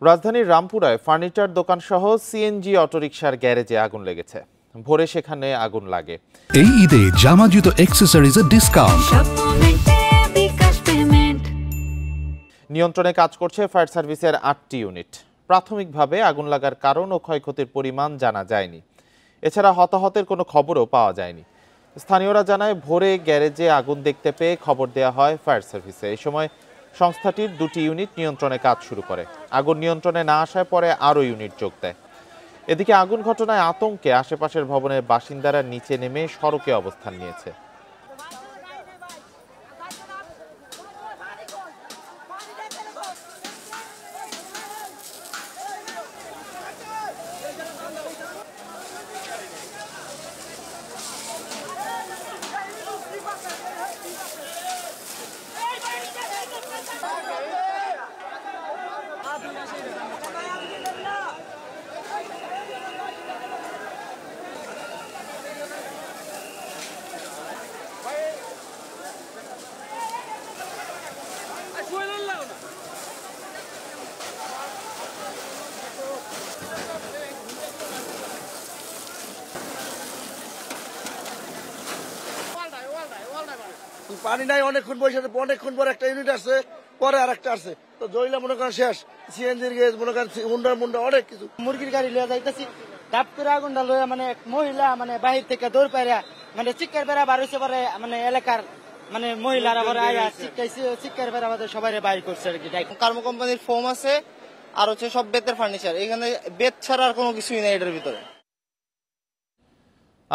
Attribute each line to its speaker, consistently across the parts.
Speaker 1: রাজধানীর রামপুরায় furniture দোকানসহ CNG অটোরিকশার গ্যারেজে আগুন লেগেছে। ভোরে সেখানে আগুন লাগে।
Speaker 2: এই ঈদে জামা জুতো অ্যাক্সেসরিজের ডিসকাউন্ট।
Speaker 1: নিয়ন্ত্রণে কাজ করছে ফায়ার সার্ভিসের ৮টি ইউনিট। প্রাথমিকভাবে আগুন লাগার কারণ ও ক্ষয়ক্ষতির পরিমাণ জানা যায়নি। এছাড়া হতাহতের কোনো খবরও পাওয়া যায়নি। স্থানীয়রা জানায় ভোরে গ্যারেজে আগুন দেখতে পেয়ে খবর দেওয়া হয় ফায়ার সার্ভিসে। এই সময় সংস্থাটির 2টি ইউনিট নিয়ন্ত্রণে কাজ শুরু করে। আগুন নিয়ন্ত্রণে না আসায় পরে আরও ইউনিট যোগ দেয়। এদিকে আগুন ঘটনায় আতঙ্কে আশেপাশের ভবনের বাসিন্দারা নিচে নেমে সড়কে অবস্থান নিয়েছে।
Speaker 3: পানি নাই, অনেকক্ষণ বসে অনেকক্ষণ পর একটা ইউনিট আসছে, পরে আর একটা আসছে, তো জয়লা মনে করেন শেষ। সিএনজির গ্যাস মনে করেন মুন্ডা অনেক কিছু।
Speaker 4: মুরগির গাড়ি লিয়ে যাইতেছি, ডাব করে আগুনটা লইয়া মানে এক মহিলা মানে বাহির থেকে দৌড় পাইরা মানে চিৎকার বেড়া বার হয়েছে পরে মানে এলাকার মানে মহিলারা পরে আয়া চিৎকার বেড়া আমাদের সবাই বাইর করছে আর কি।
Speaker 5: কার্মো কোম্পানির ফোম আছে আর হচ্ছে সব বেতের ফার্নিচার, এখানে বেত ছাড়া আর কোনো কিছুই নেই এটার ভিতরে।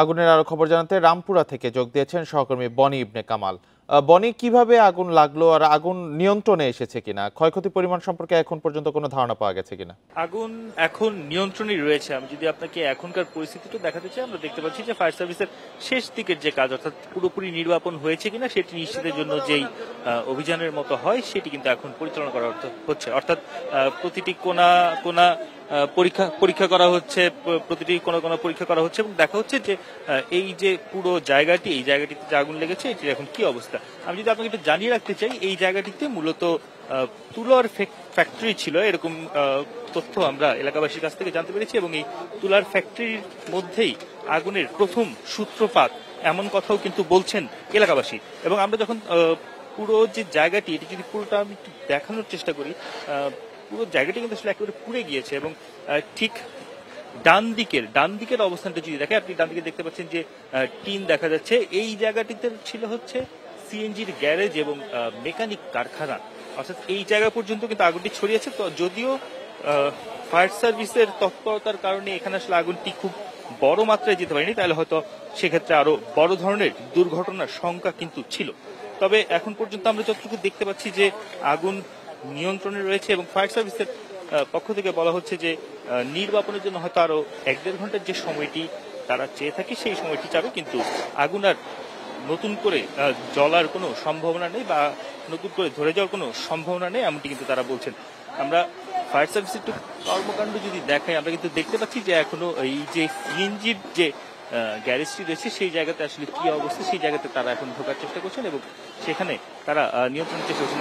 Speaker 1: আগুনের আরো খবর জানাতে রামপুরা থেকে যোগ দিয়েছেন সহকর্মী বনি ইবনে কামাল। বনি, কিভাবে আগুন লাগলো আর আগুন নিয়ন্ত্রণে এসেছে কিনা, ক্ষয়ক্ষতির পরিমাণ সম্পর্কে এখন পর্যন্ত কোনো ধারণা পাওয়া গেছে কিনা?
Speaker 6: আগুন এখন নিয়ন্ত্রণে রয়েছে। আমি যদি আপনাকে এখনকার পরিস্থিতিটা দেখাতে চাই, আমরা দেখতে পাচ্ছি যে ফায়ার সার্ভিসের শেষ দিকের যে কাজ, অর্থাৎ পুরোপুরি নির্বাপন হয়েছে কিনা সেটি নিশ্চিতের জন্য যেই অভিযানের মতো হয় সেটি কিন্তু এখন পরিচালনা করা হচ্ছে। অর্থাৎ প্রতিটি কোনা পরীক্ষা করা হচ্ছে, প্রতিটি কোনা পরীক্ষা করা হচ্ছে এবং দেখা হচ্ছে যে এই যে পুরো জায়গাটিতে যে আগুন লেগেছে এটির এখন কি অবস্থা। আমি যদি আপনাকে একটু জানিয়ে রাখতে চাই, এই জায়গাটিতে মূলত তুলার ফ্যাক্টরি ছিল, এরকম তথ্য আমরা এলাকাবাসীর কাছ থেকে জানতে পেরেছি এবং এই তুলার ফ্যাক্টরির মধ্যেই আগুনের প্রথম সূত্রপাত, এমন কথাও কিন্তু বলছেন এলাকাবাসী। এবং আমরা যখন পুরো যে জায়গাটি, এটি যদি পুরোটা আমি একটু দেখানোর চেষ্টা করি, পুরো জায়গাটি কিন্তু আসলে একেবারে পুড়ে গিয়েছে এবং ঠিক ডান দিকের অবস্থানটা যদি দেখে, আপনি ডান দিকে দেখতে পাচ্ছেন যে টিন দেখা যাচ্ছে। এই জায়গাটিতে ছিল হচ্ছে সিএনজির গ্যারেজ এবং মেকানিক কারখানা, অর্থাৎ এই জায়গা পর্যন্ত কিন্তু আগুনটি ছড়িয়েছে। তো যদিও ফায়ার সার্ভিসের তৎপরতার কারণে এখানে আসলে আগুনটি খুব বড় মাত্রায় যেতে পারেনি, তাহলে হয়তো সেক্ষেত্রে আরো বড় ধরনের দুর্ঘটনার শঙ্কা কিন্তু ছিল। তবে এখন পর্যন্ত আমরা যতটুকু দেখতে পাচ্ছি যে আগুন নিয়ন্ত্রণে রয়েছে এবং ফায়ার সার্ভিসের পক্ষ থেকে বলা হচ্ছে যে নির্বাপনের জন্য হয়তো আরো 1-1.5 ঘন্টার যে সময়টি তারা চেয়ে থাকে সেই সময়টি যাবে, কিন্তু আগুন আর নতুন করে জ্বলার কোনো সম্ভাবনা নেই বা নতুন করে ধরে যাওয়ার কোনো সম্ভাবনা নেই, এমনটি কিন্তু তারা বলছেন। আমরা ফায়ার সার্ভিসের একটু কর্মকাণ্ড যদি দেখাই, আমরা কিন্তু দেখতে পাচ্ছি যে এখনো এই যে সিএনজির যে গ্যারেজটি রয়েছে সেই জায়গাতে আসলে কি অবস্থা, সেই জায়গাতে তারা এখন ঢোকার চেষ্টা করছেন এবং সেখানে তারা নিয়ন্ত্রণের চেষ্টা করছেন।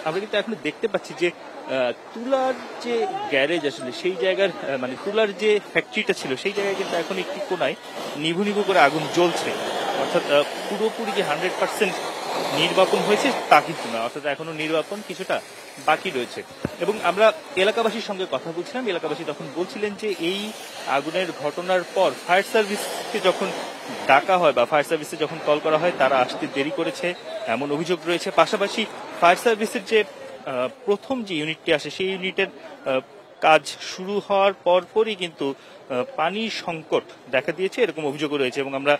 Speaker 6: আমরা কিন্তু এখন দেখতে পাচ্ছি যে তুলার যে গ্যারেজ আসলে সেই জায়গার মানে তুলার যে ফ্যাক্টরিটা ছিল সেই জায়গায় কিন্তু এখন একটি কোনায় নিভু করে আগুন জ্বলছে। অর্থাৎ পুরোপুরি যে 100% নির্বাপন হয়েছে তা কিন্তু না, অর্থাৎ এখনো নির্বাপন কিছুটা বাকি রয়েছে। এবং আমরা এলাকাবাসীর সঙ্গে কথা বলছিলাম, এলাকাবাসী তখন বলছিলেন যে এই আগুনের ঘটনার পর ফায়ার সার্ভিসকে যখন ডাকা হয় বা ফায়ার সার্ভিসে যখন কল করা হয় তারা আসতে দেরি করেছে এমন অভিযোগ রয়েছে। পাশাপাশি ফায়ার সার্ভিসের যে প্রথম যে ইউনিটটি আসে সেই ইউনিটের কাজ শুরু হওয়ার পরপরই কিন্তু পানির সংকট দেখা দিয়েছে এরকম অভিযোগও রয়েছে। এবং আমরা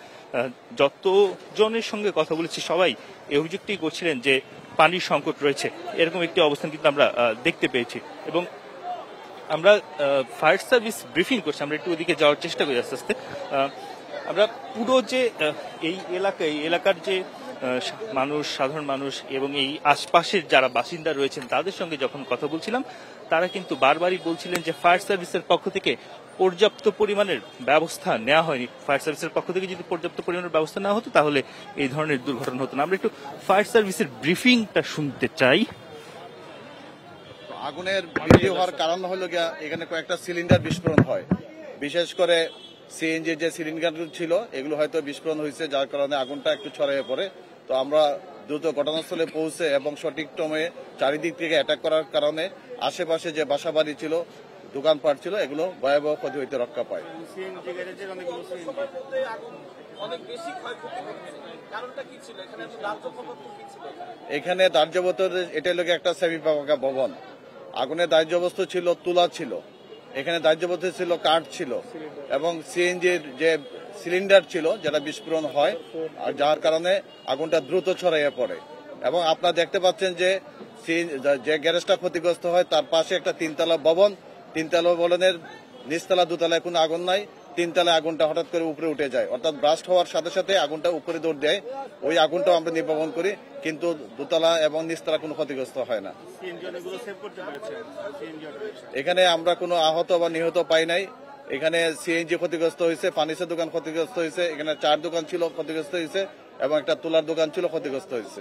Speaker 6: যতজনের সঙ্গে কথা বলেছি সবাই এই অভিযোগটি করছিলেন যে পানির সংকট রয়েছে, এরকম একটি অবস্থান কিন্তু আমরা দেখতে পেয়েছি। এবং আমরা ফায়ার সার্ভিস ব্রিফিং করছি, আমরা একটু ওদিকে যাওয়ার চেষ্টা করি আস্তে আস্তে। আমরা পুরো যে এই এলাকার যে সাধারণ মানুষ এবং এই আশপাশের যারা বাসিন্দা রয়েছেন তাদের সঙ্গে যখন কথা বলছিলাম, তারা কিন্তু বারবারই বলছিলেন যে ফায়ার সার্ভিসের পক্ষ থেকে পর্যাপ্ত পরিমাণের ব্যবস্থা নেওয়া হয়নি। ফায়ার সার্ভিসের পক্ষ থেকে যদি পর্যাপ্ত পরিমাণের ব্যবস্থা নেওয়া হতো তাহলে এই ধরনের দুর্ঘটনা হতো না। আমরা একটু ফায়ার সার্ভিসের ব্রিফিংটা শুনতে চাই।
Speaker 7: আগুনের বৃদ্ধি হওয়ার কারণ হলো গিয়া এখানে কয়েকটা সিলিন্ডার বিস্ফোরণ হয়, বিশেষ করে সিএনজি যে সিলিন্ডার ছিল এগুলো হয়তো বিস্ফোরণ হয়েছে, যার কারণে আগুনটা একটু ছড়িয়ে পড়ে। তো আমরা দ্রুত ঘটনাস্থলে পৌঁছে এবং সঠিক সময়ে চারিদিক থেকে অ্যাটাক করার কারণে আশেপাশে যে বাসাবাড়ি ছিল, দোকানপাট ছিল, এগুলো ভয়াবহ ক্ষতি হইতে রক্ষা পায়। এখানে দাহ্যবস্তু এটা হলো একটা সেমি পাকা ভবন। আগুনের দাহ্যবস্তু ছিল তুলা ছিল, এখানে দাহ্যবস্তু ছিল কাঠ ছিল এবং সিএনজির যে সিলিন্ডার ছিল যেটা বিস্ফোরণ হয়, আর যার কারণে আগুনটা দ্রুত ছড়াইয়ে পড়ে। এবং আপনারা দেখতে পাচ্ছেন যে গ্যারেজটা ক্ষতিগ্রস্ত হয়, তার পাশে একটা তিনতলা ভবন, তিনতলা ভবনের নিচতলা দোতলায় কোনো আগুন নাই, তিনতলায় আগুনটা হঠাৎ করে উপরে উঠে যায়, অর্থাৎ ব্রাস্ট হওয়ার সাথে সাথে আগুনটা উপরে দৌড় দেয়। ওই আগুনটাও আমরা নির্বাপন করি, কিন্তু দোতলা এবং নিচতলা কোনো ক্ষতিগ্রস্ত হয় না। এখানে আমরা কোনো আহত বা নিহত পাই নাই। এখানে সিএনজি ক্ষতিগ্রস্ত হয়েছে, ফার্নিচার দোকান ক্ষতিগ্রস্ত হয়েছে, এখানে চার দোকান ছিল ক্ষতিগ্রস্ত হয়েছে এবং একটা তুলার দোকান ছিল ক্ষতিগ্রস্ত হয়েছে।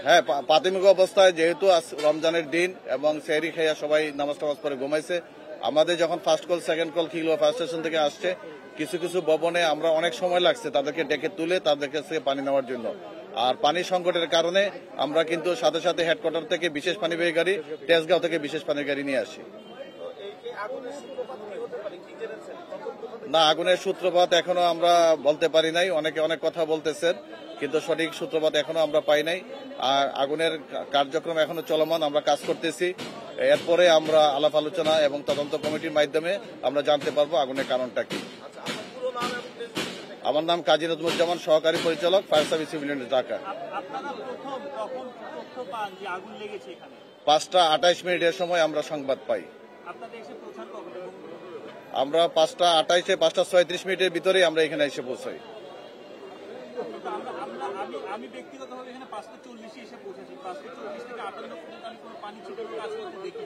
Speaker 7: হ্যাঁ, প্রাথমিক অবস্থায় যেহেতু রমজানের দিন এবং সেহরি খাইয়া সবাই নামাজ টামাজ পরে ঘুমাইছে, আমাদের যখন first call second call kilo fire station থেকে আসছে, কিছু কিছু ভবনে আমরা অনেক সময় লাগছে তাদেরকে ডেকে তুলে তাদের কাছে পানি নেওয়ার জন্য। আর পানি সংকটের কারণে আমরা কিন্তু সাথে সাথে হেডকোয়ার্টার থেকে বিশেষ পানিবাহী গাড়ি, তেজগাঁও থেকে বিশেষ পানির গাড়ি নিয়ে আসি। না, আগুনের সূত্রপাত এখনো আমরা বলতে পারি নাই। অনেকে অনেক কথা বলতেছেন, কিন্তু সঠিক সূত্রপাত এখনো আমরা পাই নাই। আর আগুনের কার্যক্রম এখনো চলমান, আমরা কাজ করতেছি। এরপরে আমরা আলাপ আলোচনা এবং তদন্ত কমিটির মাধ্যমে আমরা জানতে পারবো আগুনের কারণটা কি। আমার নাম কাজী নজমুজ্জামান, সহকারী পরিচালক, fire service civil unit, Dhaka. 5টা 28 মিনিটের সময় আমরা সংবাদ পাই। আমরা 5টা 28-এ 5টা 36 মিনিটের ভিতরেই আমরা এখানে এসে পৌঁছাই। আমি ব্যক্তিগতভাবে এখানে 5টা 40-এ এসে পৌঁছেছি। 5টা 40 থেকে 58 পর্যন্ত আমি কোনো পানি ছিটানোর কাজ করতে দেখিনি।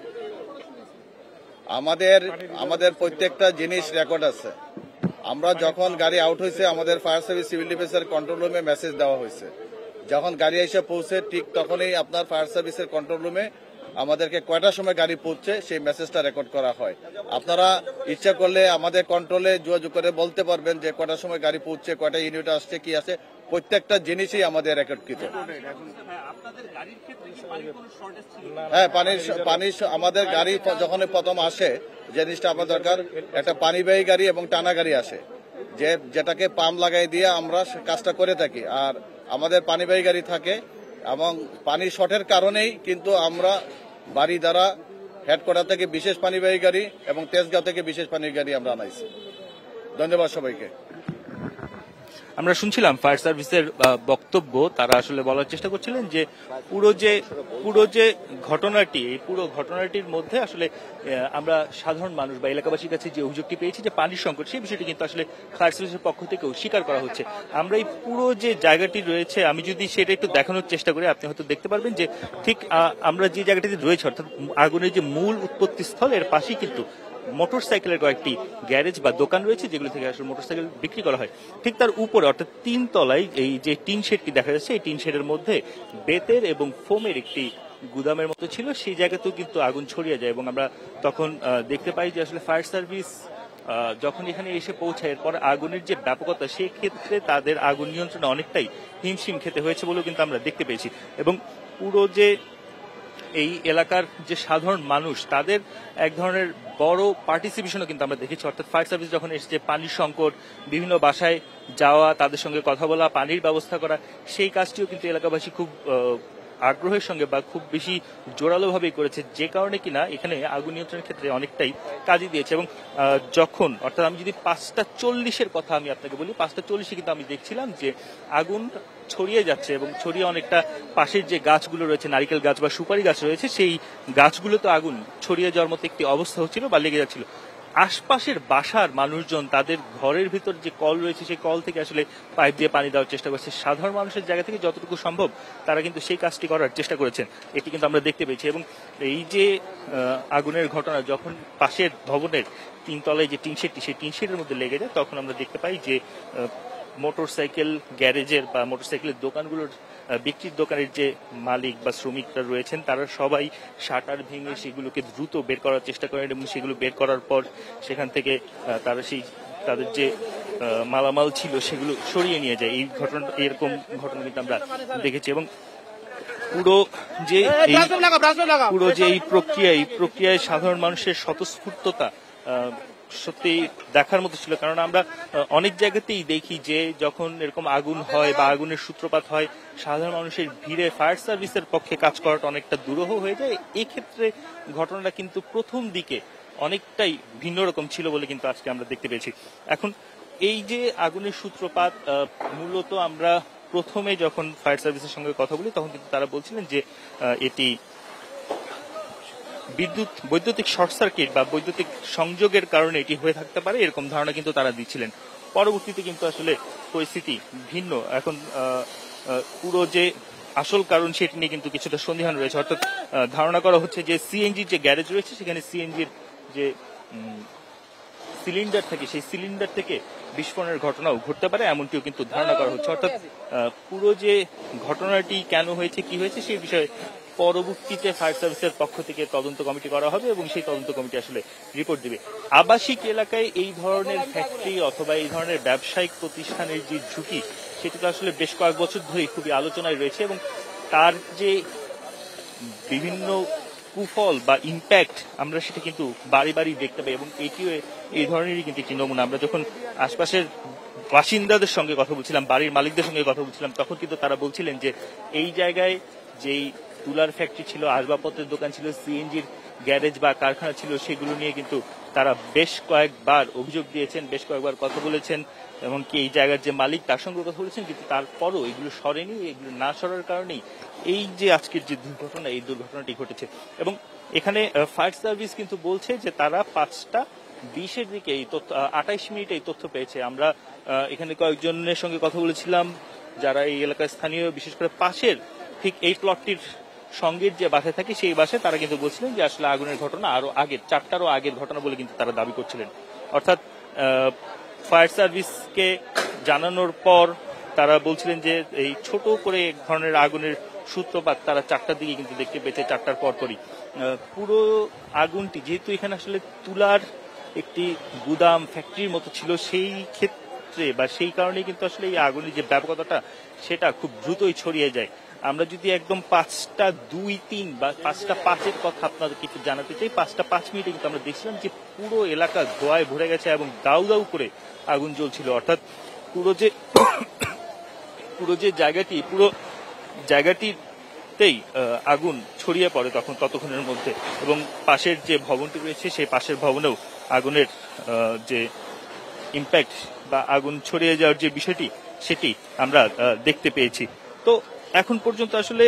Speaker 7: আমাদের প্রত্যেকটা জিনিস রেকর্ড আছে। আমরা যখন গাড়ি আউট হয়েছে, আমাদের ফায়ার সার্ভিস সিভিল ডিফেন্সের কন্ট্রোল রুমে মেসেজ দেওয়া হয়েছে। যখন গাড়ি এসে পৌঁছে ঠিক তখনই আপনার ফায়ার সার্ভিসের কন্ট্রোল রুমে আমাদেরকে কয়টার সময় গাড়ি পৌঁছে সেই মেসেজটা রেকর্ড করা হয়। আপনারা ইচ্ছা করলে আমাদের কন্ট্রোলে যোগাযোগ করে বলতে পারবেন যে কয়টার সময় গাড়ি পৌঁছে, কয়টা ইউনিট আসছে, কি আছে, প্রত্যেকটা জিনিসই আমাদের রেকর্ডকৃত। হ্যাঁ, পানি আমাদের গাড়ি যখন প্রথম আসে, যে জিনিসটা আমার দরকার, একটা পানিবাহী গাড়ি এবং টানা গাড়ি আসে, যেটাকে পাম্প লাগাই দিয়ে আমরা কাজটা করে থাকি। আর আমাদের পানিবাহী গাড়ি থাকে এবং পানির শর্টের কারণেই কিন্তু আমরা বাড়ি দ্বারা হেডকোয়ার্টার থেকে বিশেষ পানিবাহী গাড়ি এবং তেজগাঁও থেকে বিশেষ পানির গাড়ি আমরা আনাইছি। ধন্যবাদ সবাইকে।
Speaker 6: আমরা শুনছিলাম ফায়ার সার্ভিসের বক্তব্য। তারা আসলে বলার চেষ্টা করছিলেন যে পুরো যে ঘটনাটি, এই পুরো ঘটনাটির মধ্যে আসলে আমরা সাধারণ মানুষ বা এলাকাবাসীর কাছে যে অভিযোগটি পেয়েছি যে পানির সংকট, সেই বিষয়টি কিন্তু আসলে ফায়ার সার্ভিসের পক্ষ থেকেও স্বীকার করা হচ্ছে। আমরা এই পুরো যে জায়গাটি রয়েছে, আমি যদি সেটা একটু দেখানোর চেষ্টা করি, আপনি হয়তো দেখতে পারবেন যে ঠিক আমরা যে জায়গাটিতে রয়েছে, অর্থাৎ আগুনের যে মূল উৎপত্তি স্থল, এর পাশেই কিন্তু মোটরসাইকেলের কয়েকটি গ্যারেজ বা দোকান রয়েছে, যেগুলো থেকে আসলে মোটরসাইকেল বিক্রি করা হয়। ঠিক তার উপরে অর্থাৎ 3 তলায় এই যে টিন শেডটি দেখা যাচ্ছে, এই টিন শেডের মধ্যে বেতের এবং ফোমের একটি গুদামের মতো ছিল, সেই জায়গাতেও কিন্তু আগুন ছড়িয়ে যায়। এবং আমরা তখন দেখতে পাই যে আসলে ফায়ার সার্ভিস যখন এখানে এসে পৌঁছায়, এরপর আগুনের যে ব্যাপকতা, সেই ক্ষেত্রে তাদের আগুন নিয়ন্ত্রণে অনেকটাই হিমশিম খেতে হয়েছে বলেও কিন্তু আমরা দেখতে পেয়েছি। এবং পুরো যে এই এলাকার যে সাধারণ মানুষ, তাদের এক ধরনের বড় পার্টিসিপেশনও কিন্তু আমরা দেখেছি। অর্থাৎ ফায়ার সার্ভিস যখন এসেছে, পানির সংকট, বিভিন্ন বাসায় যাওয়া, তাদের সঙ্গে কথা বলা, পানির ব্যবস্থা করা, সেই কাজটিও কিন্তু এলাকাবাসী খুব আগ্রহের সঙ্গে বা খুব বেশি জোরালোভাবেই করেছে, যে কারণে কিনা এখানে আগুন নিয়ন্ত্রণের ক্ষেত্রে অনেকটাই কাজে দিয়েছে। এবং যখন অর্থাৎ আমি যদি 5টা 40-এর কথা আমি আপনাকে বলি, 5টা 40-এ কিন্তু আমি দেখছিলাম যে আগুন ছড়িয়ে যাচ্ছে এবং ছড়িয়ে অনেকটা পাশের যে গাছগুলো রয়েছে, নারিকেল গাছ বা সুপারি গাছ রয়েছে, সেই গাছগুলোতে আগুন ছড়িয়ে যাওয়ার মতো একটি অবস্থা হচ্ছিল বা লেগে যাচ্ছিল। আশপাশের বাসার মানুষজন তাদের ঘরের ভিতর যে কল রয়েছে, সেই কল থেকে আসলে পাইপ দিয়ে পানি দেওয়ার চেষ্টা করছে। সাধারণ মানুষের জায়গা থেকে যতটুকু সম্ভব তারা কিন্তু সেই কাজটি করার চেষ্টা করেছেন, এটি কিন্তু আমরা দেখতে পেয়েছি। এবং এই যে আগুনের ঘটনা যখন পাশের ভবনের 3 তলায় যে টিন শেডটি, সেই টিন শেডের মধ্যে লেগে যায়, তখন আমরা দেখতে পাই যে মোটরসাইকেল গ্যারেজের বা মোটরসাইকেলের দোকানগুলোর বিক্রির দোকানের যে মালিক বা শ্রমিকরা রয়েছেন তারা সবাই শাটার ভেঙে সেগুলোকে দ্রুত বের করার চেষ্টা করেন এবং সেগুলো বের করার পর সেখান থেকে তারা তাদের যে মালামাল ছিল সেগুলো সরিয়ে নিয়ে যায়। এরকম ঘটনা কিন্তু আমরা দেখেছি এবং পুরো যে এই প্রক্রিয়ায় সাধারণ মানুষের স্বতঃস্ফূর্ততা সত্যি দেখার মতো ছিল। কারণ আমরা অনেক জায়গাতেই দেখি যে যখন এরকম আগুন হয় বা আগুনের সূত্রপাত হয় সাধারণ মানুষের ভিড়ে ফায়ার সার্ভিসের পক্ষে কাজ করাটা অনেকটা দুরূহ হয়ে যায়। এই ক্ষেত্রে ঘটনাটা কিন্তু প্রথম দিকে অনেকটাই ভিন্ন রকম ছিল বলে কিন্তু আজকে আমরা দেখতে পেয়েছি। এখন এই যে আগুনের সূত্রপাত মূলত আমরা প্রথমে যখন ফায়ার সার্ভিসের সঙ্গে কথা বলি তখন কিন্তু তারা বলছিলেন যে এটি বৈদ্যুতিক শর্ট সার্কিট বা বৈদ্যুতিক সংযোগের কারণে এটি হয়ে থাকতে পারে, এরকম ধারণা কিন্তু তারা দিচ্ছিলেন। পরবর্তীতে কিন্তু আসলে পরিস্থিতি ভিন্ন। এখন পুরো যে আসল কারণ সেটি নিয়ে কিন্তু কিছুটা সন্দিহান রয়েছে। অর্থাৎ ধারণা করা হচ্ছে যে সিএনজির যে গ্যারেজ রয়েছে সেখানে সিএনজির যে সিলিন্ডার থাকে সেই সিলিন্ডার থেকে বিস্ফোরণের ঘটনাও ঘটতে পারে, এমনটিও কিন্তু ধারণা করা হচ্ছে। অর্থাৎ পুরো যে ঘটনাটি কেন হয়েছে কি হয়েছে সেই বিষয়ে পরবর্তীতে ফায়ার সার্ভিসের পক্ষ থেকে তদন্ত কমিটি করা হবে এবং সেই তদন্ত কমিটি আসলে রিপোর্ট দিবে। আবাসিক এলাকায় এই ধরনের ফ্যাক্টরি অথবা এই ধরনের ব্যবসায়িক প্রতিষ্ঠানের যে ঝুঁকি সেটি তো আসলে বেশ কয়েক বছর ধরেই খুবই আলোচনায় রয়েছে এবং তার যে বিভিন্ন কুফল বা ইম্প্যাক্ট আমরা সেটা কিন্তু বাড়ি বাড়ি দেখতে পাই এবং এটিও এই ধরনেরই কিন্তু একটি নমুনা। আমরা যখন আশপাশের বাসিন্দাদের সঙ্গে কথা বলছিলাম, বাড়ির মালিকদের সঙ্গে কথা বলছিলাম, তখন কিন্তু তারা বলছিলেন যে এই জায়গায় যেই তুলার ফ্যাক্টরি ছিল, আসবাবপত্রের দোকান ছিল, সিএনজির গ্যারেজ বা কারখানা ছিল, সেগুলো নিয়ে কিন্তু তারা বেশ কয়েকবার অভিযোগ দিয়েছেন, বেশ কয়েকবার কথা বলেছেন, এমনকি এই জায়গার যে মালিক তার সঙ্গে কথা বলেছেন, কিন্তু তারপরও এগুলো সরেনি। এগুলো না সরার কারণেই এই যে আজকের যে দুর্ঘটনা, এই দুর্ঘটনাটি ঘটেছে। এবং এখানে ফায়ার সার্ভিস কিন্তু বলছে যে তারা 5:20 দিকে এই তথ্য 28 মিনিটে এই তথ্য পেয়েছে। আমরা এখানে কয়েকজনের সঙ্গে কথা বলেছিলাম যারা এই এলাকার স্থানীয়, বিশেষ করে পাশের ঠিক এই প্লটটির সঙ্গের যে বাসায় থাকে সেই বাসায়, তারা কিন্তু বলছিলেন যে আসলে আগুনের ঘটনা আরো আগের 4টারও আগের ঘটনা বলে কিন্তু তারা দাবি করছিলেন। অর্থাৎ ফায়ার সার্ভিসকে জানানোর পর তারা বলছিলেন যে এই ছোট করে এক ধরনের আগুনের সূত্রপাত তারা 4টার দিকে কিন্তু দেখতে পেয়েছে। 4টার পরপরই পুরো আগুনটি, যেহেতু এখানে আসলে তুলার একটি গুদাম ফ্যাক্টরির মতো ছিল, সেই ক্ষেত্রে বা সেই কারণে কিন্তু আসলে এই আগুনের যে ব্যাপকতাটা সেটা খুব দ্রুতই ছড়িয়ে যায়। আমরা যদি একদম 5:02-3 বা 5:05 কথা আপনাদেরকে একটু জানাতে চাই, 5:05 কিন্তু আমরা দেখছিলাম যে পুরো এলাকা ধোঁয়ায় ভরে গেছে এবং দাউ দাউ করে আগুন জ্বলছিল। অর্থাৎ পুরো যে জায়গাটিতেই আগুন ছড়িয়ে পড়ে ততক্ষণের মধ্যে, এবং পাশের যে ভবনটি রয়েছে সেই পাশের ভবনেও আগুনের যে ইম্প্যাক্ট বা আগুন ছড়িয়ে যাওয়ার যে বিষয়টি সেটি আমরা দেখতে পেয়েছি। তো এখন পর্যন্ত আসলে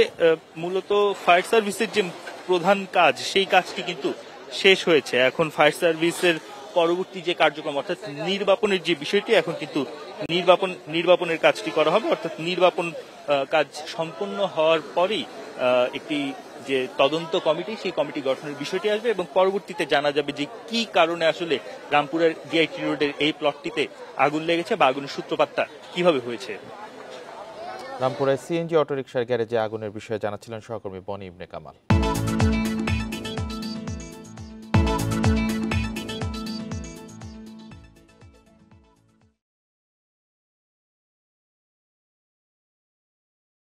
Speaker 6: মূলত ফায়ার সার্ভিসের যে প্রধান কাজ সেই কাজটি কিন্তু শেষ হয়েছে। এখন ফায়ার সার্ভিসের পরবর্তী যে কার্যক্রম অর্থাৎ নির্বাপনের যে বিষয়টি, এখন কিন্তু নির্বাপনের কাজটি করা হবে। অর্থাৎ নির্বাপন কাজ সম্পন্ন হওয়ার পরেই একটি যে তদন্ত কমিটি, সেই কমিটি গঠনের বিষয়টি আসবে এবং পরবর্তীতে জানা যাবে যে কি কারণে আসলে রামপুরের ডিআইটি রোডের এই প্লটটিতে আগুন লেগেছে বা আগুনের সূত্রপাতটা কিভাবে হয়েছে।
Speaker 1: রামপুরায় সিএনজি অটোরিকশার গ্যারেজে আগুনের বিষয়ে জানাচ্ছিলেন সহকর্মী বনি ইবনে কামাল।